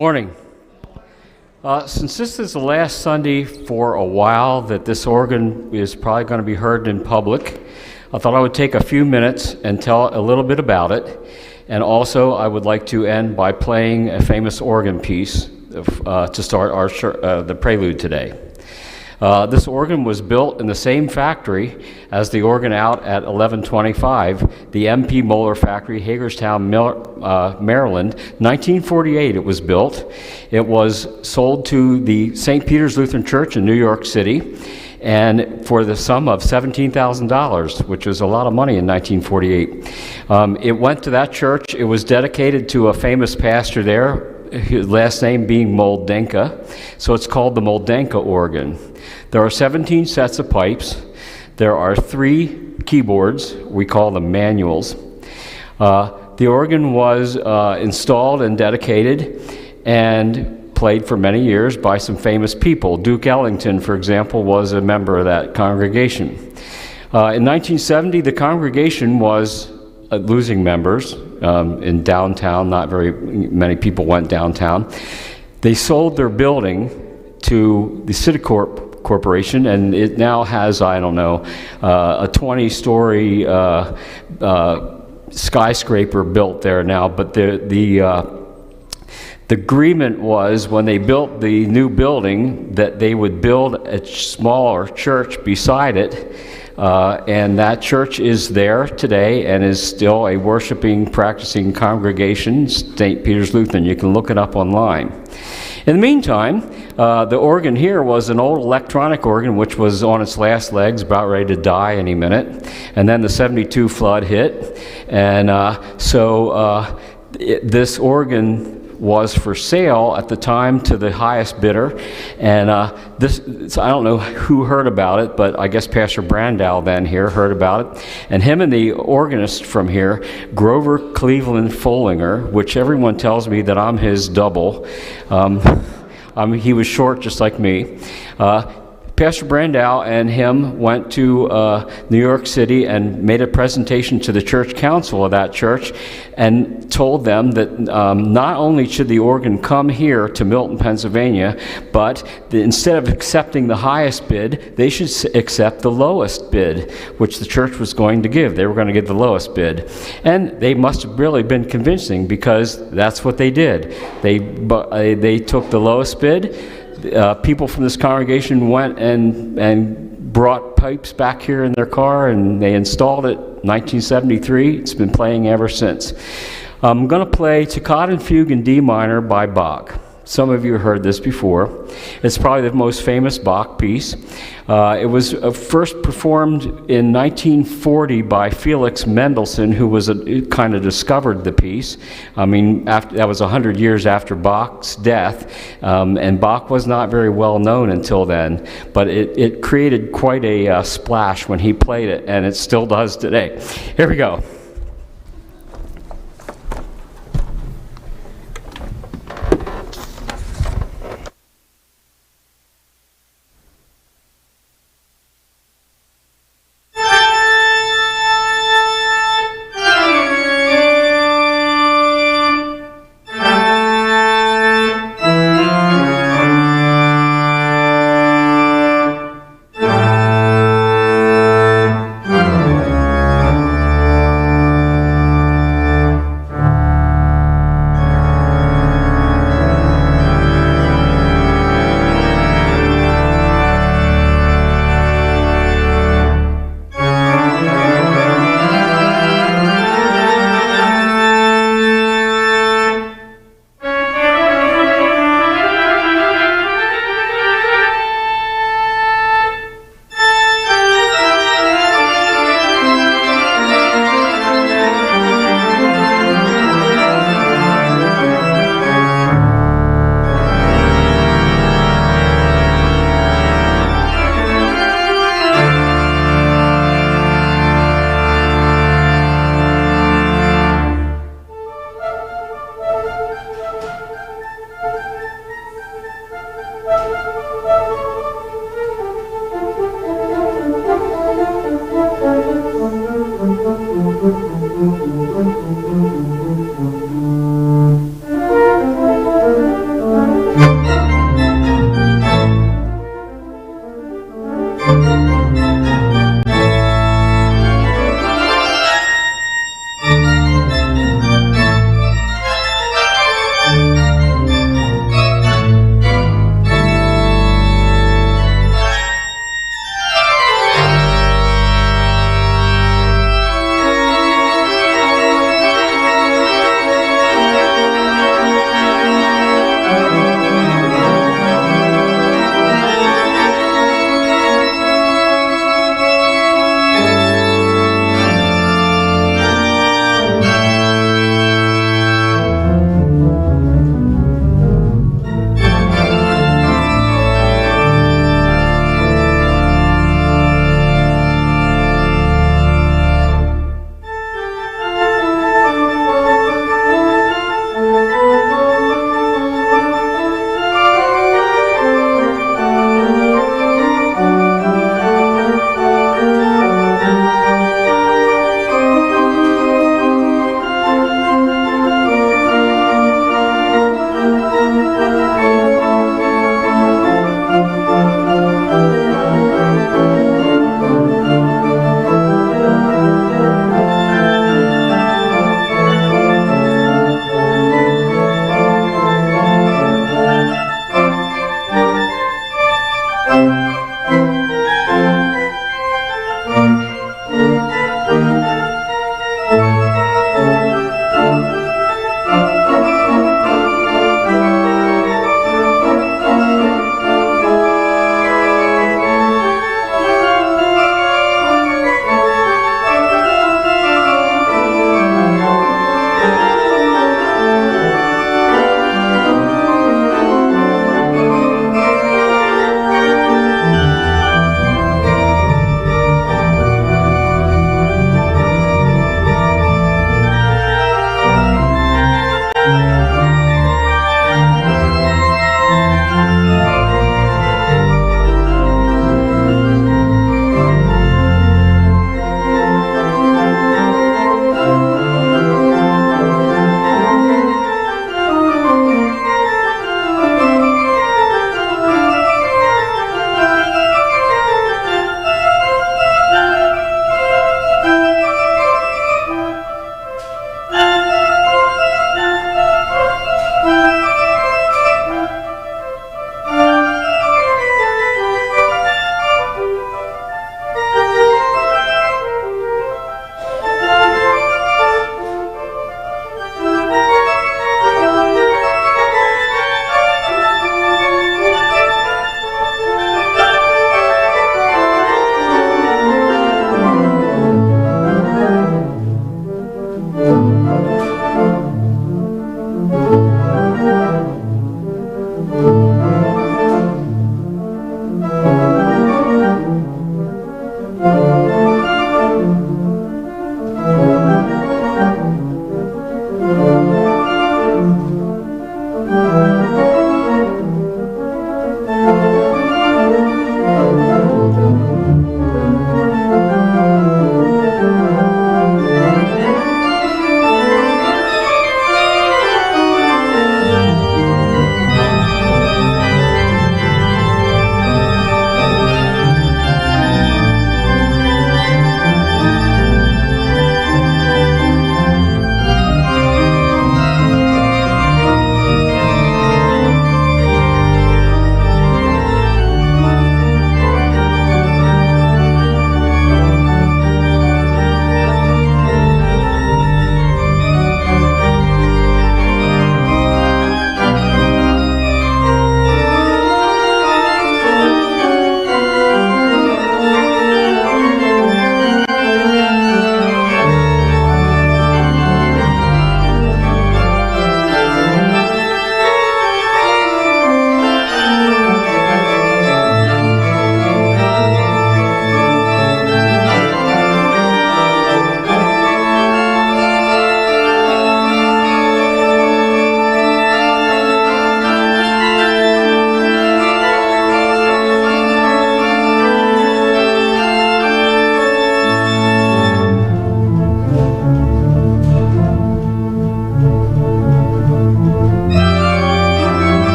Morning. Since this is the last Sunday for a while that this organ is probably going to be heard in public, I thought I would take a few minutes and tell a little bit about it. And also, I would like to end by playing a famous organ piece to start the prelude today. This organ was built in the same factory as the organ out at 1125, the M.P. Moeller factory, Hagerstown, Maryland. 1948 it was built. It was sold to the St. Peter's Lutheran Church in New York City, and for the sum of $17,000, which was a lot of money in 1948. It went to that church. It was dedicated to a famous pastor there, his last name being Moldenka, so it's called the Moldenka organ. There are 17 sets of pipes. There are 3 keyboards. We call them manuals. The organ was installed and dedicated and played for many years by some famous people. Duke Ellington, for example, was a member of that congregation. In 1970, the congregation was losing members in downtown. Not very many people went downtown. They sold their building to the Citicorp Corporation, and it now has, I don't know, a 20-story skyscraper built there now. But the agreement was, when they built the new building, that they would build a smaller church beside it. And that church is there today and is still a worshiping, practicing congregation, St. Peter's Lutheran. You can look it up online. In the meantime, the organ here was an old electronic organ which was on its last legs, about ready to die any minute. And then the 72 flood hit. And this organ was for sale at the time to the highest bidder, and I don't know who heard about it, but I guess Pastor Brandow then here heard about it, and him and the organist from here, Grover Cleveland Follinger, which everyone tells me that I'm his double. He was short just like me. Pastor Brandow and him went to New York City and made a presentation to the church council of that church and told them that not only should the organ come here to Milton, Pennsylvania, but instead of accepting the highest bid, they should accept the lowest bid, which the church was going to give. They were going to give the lowest bid. And they must have really been convincing, because that's what they did. They took the lowest bid. People from this congregation went and brought pipes back here in their car, and they installed it in 1973. It's been playing ever since. I'm going to play Toccata and Fugue in D minor by Bach. Some of you heard this before. It's probably the most famous Bach piece. It was first performed in 1940 by Felix Mendelssohn, who kind of discovered the piece. I mean, that was 100 years after Bach's death, and Bach was not very well known until then. But it created quite a splash when he played it, and it still does today. Here we go.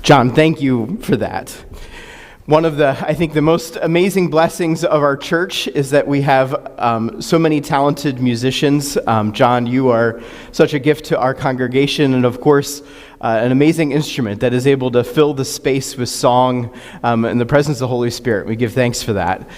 John, thank you for that. One of I think the most amazing blessings of our church is that we have so many talented musicians. John, you are such a gift to our congregation, and of course, an amazing instrument that is able to fill the space with song and the presence of the Holy Spirit. We give thanks for that.